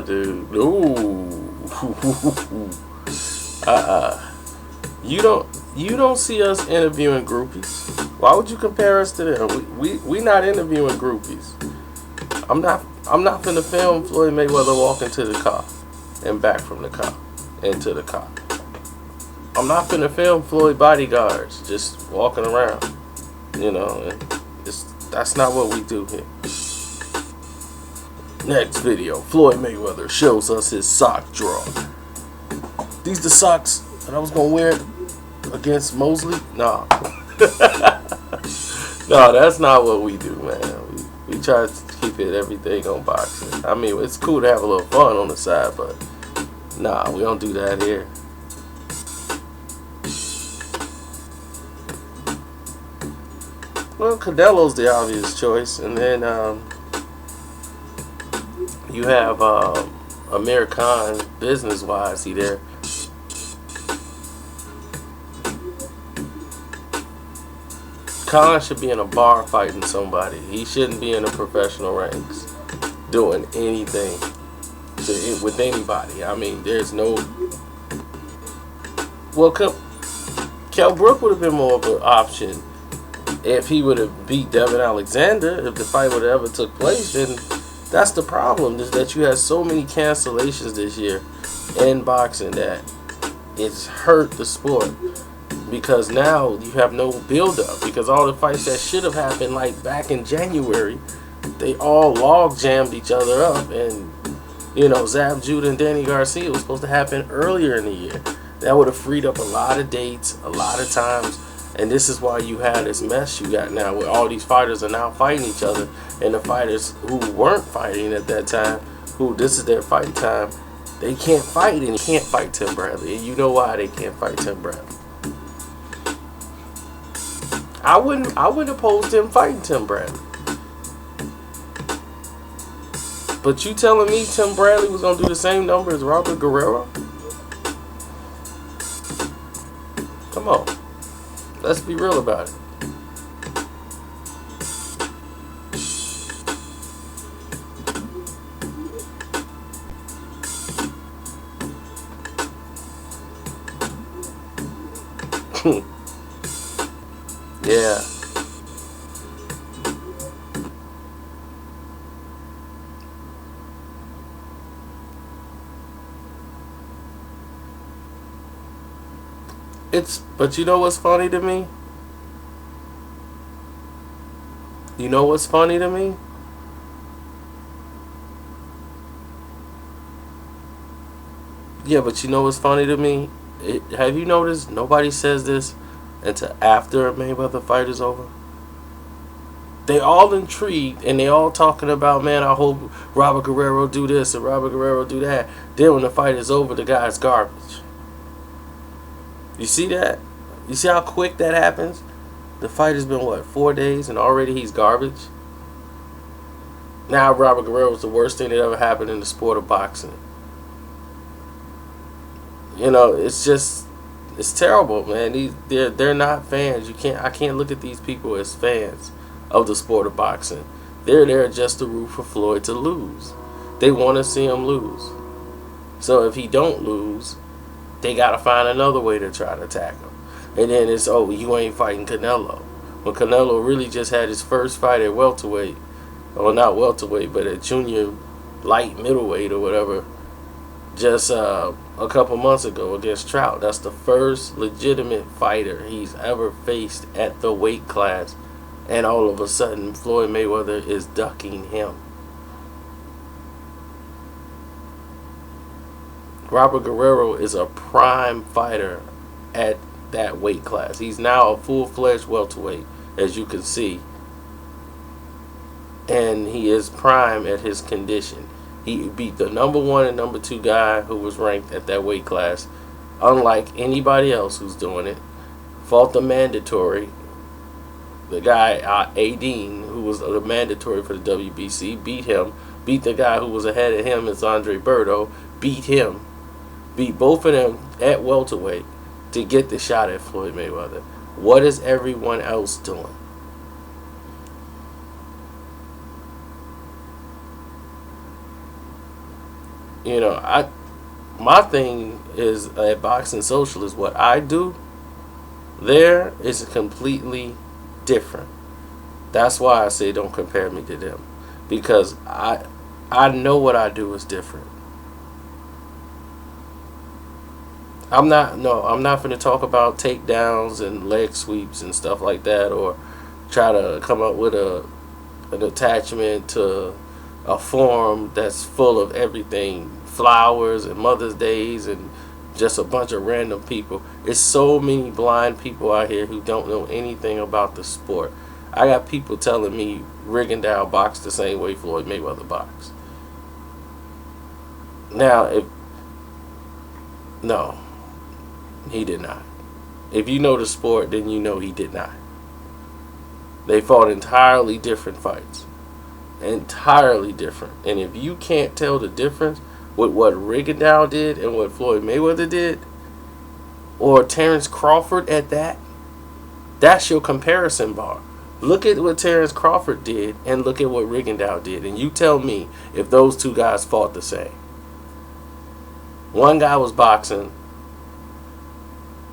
Dude. Ooh. You don't see us interviewing groupies. Why would you compare us to them? We not interviewing groupies. I'm not finna film Floyd Mayweather walking to the car and back from the car into the car. I'm not finna film Floyd bodyguards just walking around. And that's not what we do here. Next video, Floyd Mayweather shows us his sock drawer. These the socks that I was gonna wear against Mosley? Nah. No, that's not what we do, man. We try to keep everything on boxing. I mean, it's cool to have a little fun on the side, but nah, we don't do that here. Well, Canelo's the obvious choice, and then you have Amir Khan, business-wise, he there. Khan should be in a bar fighting somebody. He shouldn't be in the professional ranks doing anything with anybody. I mean, there's no... Well, Kell Brook would have been more of an option if he would have beat Devin Alexander. If the fight would have ever took place, then that's the problem, is that you had so many cancellations this year in boxing that it's hurt the sport. Because now you have no build-up. Because all the fights that should have happened, like back in January, they all log-jammed each other up. And, Zab Judah and Danny Garcia was supposed to happen earlier in the year. That would have freed up a lot of dates, a lot of times. And this is why you have this mess you got now, where all these fighters are now fighting each other. And the fighters who weren't fighting at that time, who this is their fight time, they can't fight, and can't fight Tim Bradley. And you know why they can't fight Tim Bradley. I wouldn't oppose him fighting Tim Bradley. But you telling me Tim Bradley was gonna do the same number as Robert Guerrero? Come on. Let's be real about it. Yeah. But you know what's funny to me? You know what's funny to me? Yeah, but you know what's funny to me? Have you noticed nobody says this until after a Mayweather fight is over? They all intrigued and they all talking about, man, I hope Robert Guerrero do this and Robert Guerrero do that. Then when the fight is over, the guy's garbage. You see that? You see how quick that happens? The fight has been, what, 4 days and already he's garbage? Now Robert Guerrero is the worst thing that ever happened in the sport of boxing. It's terrible, man. They're not fans. I can't look at these people as fans of the sport of boxing. They're there just to root for Floyd to lose. They want to see him lose. So if he don't lose, they got to find another way to try to attack him. And then it's, oh, you ain't fighting Canelo. When Canelo really just had his first fight at welterweight, well, not welterweight, but at junior light middleweight or whatever, just a couple months ago against Trout. That's the first legitimate fighter he's ever faced at the weight class. And all of a sudden, Floyd Mayweather is ducking him. Robert Guerrero is a prime fighter at that weight class. He's now a full-fledged welterweight, as you can see. And he is prime at his condition. He beat the number 1 and number 2 guy who was ranked at that weight class, unlike anybody else who's doing it. Fought the mandatory. The guy, Adine, who was the mandatory for the WBC, beat him. Beat the guy who was ahead of him, it's Andre Berto. Beat him. Beat both of them at welterweight to get the shot at Floyd Mayweather. What is everyone else doing? You know, my thing is at Boxing Socialist, what I do there is completely different. That's why I say don't compare me to them, because I know what I do is different. I'm not going to talk about takedowns and leg sweeps and stuff like that, or try to come up with an attachment to a forum that's full of everything, flowers and Mother's Days and just a bunch of random people. It's so many blind people out here who don't know anything about the sport. I got people telling me Rigondeaux boxed the same way Floyd Mayweather boxed. Now, no, he did not. If you know the sport, then you know he did not. They fought entirely different fights. Entirely different. And if you can't tell the difference with what Rigondeaux did and what Floyd Mayweather did, or Terrence Crawford at that, that's your comparison bar. Look at what Terrence Crawford did and look at what Rigondeaux did, and you tell me if those two guys fought the same. One guy was boxing,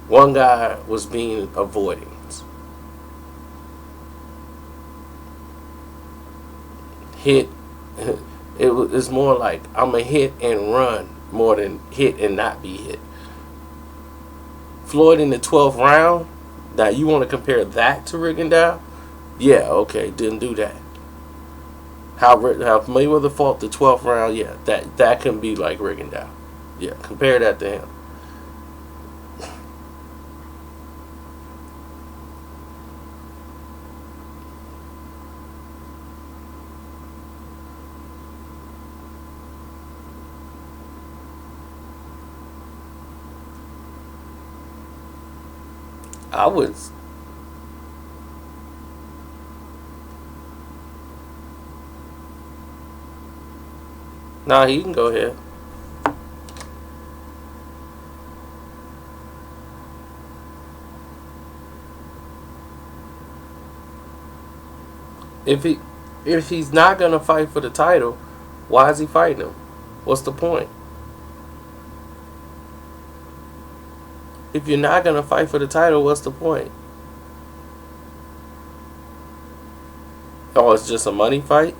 one guy was being avoiding. Hit, it's more like I'm a hit and run more than hit and not be hit. Floyd in the 12th round, now you want to compare that to Rigondeaux? Yeah, okay, didn't do that. How Mayweather fought the 12th round, yeah, that can be like Rigondeaux. Yeah, compare that to him. I would. Nah, he can go ahead. If he's not gonna fight for the title, why is he fighting him? What's the point? If you're not gonna fight for the title, what's the point? Oh, it's just a money fight?